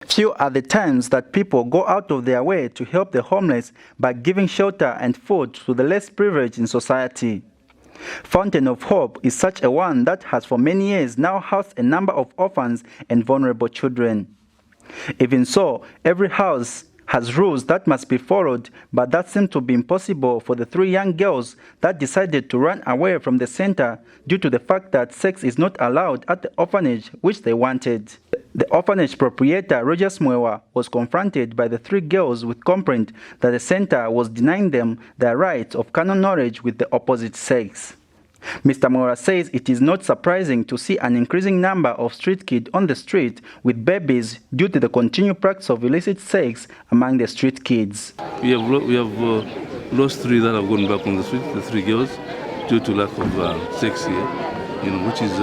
Few are the times that people go out of their way to help the homeless by giving shelter and food to the less privileged in society. Fountain of Hope is such a one that has for many years now housed a number of orphans and vulnerable children. Even so, every house has rules that must be followed, but that seemed to be impossible for the 3 young girls that decided to run away from the center due to the fact that sex is not allowed at the orphanage, which they wanted. The orphanage proprietor, Roger Smwewa, was confronted by the 3 girls with complaint that the center was denying them their right of carnal knowledge with the opposite sex. Mr. Mora says it is not surprising to see an increasing number of street kids on the street with babies due to the continued practice of illicit sex among the street kids. We have lost 3 that have gone back on the street, the 3 girls, due to lack of sex here, which is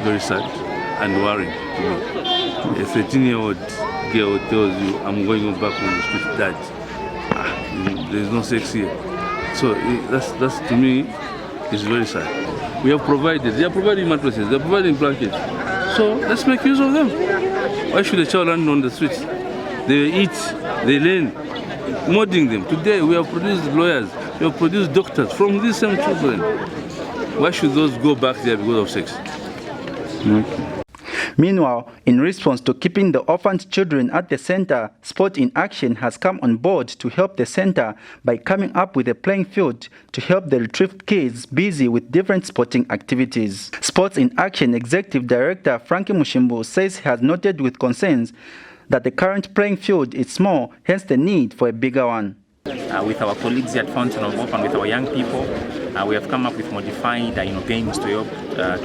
very sad and worrying to me. A 13-year-old girl tells you, I'm going back on the street, Dad. There's no sex here. So that's to me, it's very sad. They are providing mattresses, they are providing blankets. So let's make use of them. Why should a child land on the streets? They eat, they learn, molding them. Today we have produced lawyers, we have produced doctors from these same children. Why should those go back there because of sex? Meanwhile, in response to keeping the orphaned children at the center, Sport in Action has come on board to help the center by coming up with a playing field to help the retrieved kids busy with different sporting activities. Sports in Action Executive Director Frankie Mushimbu says he has noted with concerns that the current playing field is small, hence the need for a bigger one. With our colleagues at Fountain of Hope and with our young people, we have come up with modified games to help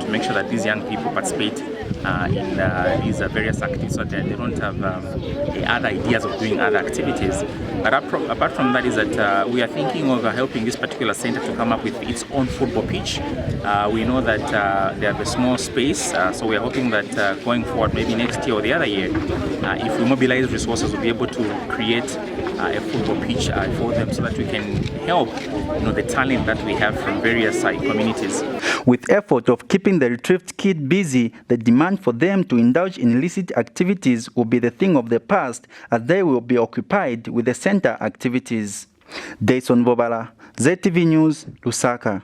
to make sure that these young people participate in these various activities so that they don't have other ideas of doing other activities. But apart from that is that we are thinking of helping this particular center to come up with its own football pitch. We know that they have a small space, so we are hoping that going forward, maybe next year or the other year, if we mobilize resources, we'll be able to create a football pitch for them so that we can help the talent that we have from various communities. With effort of keeping the retrieved kid busy, the demand for them to indulge in illicit activities will be the thing of the past as they will be occupied with the center activities. Dayson Bobala, ZTV News, Lusaka.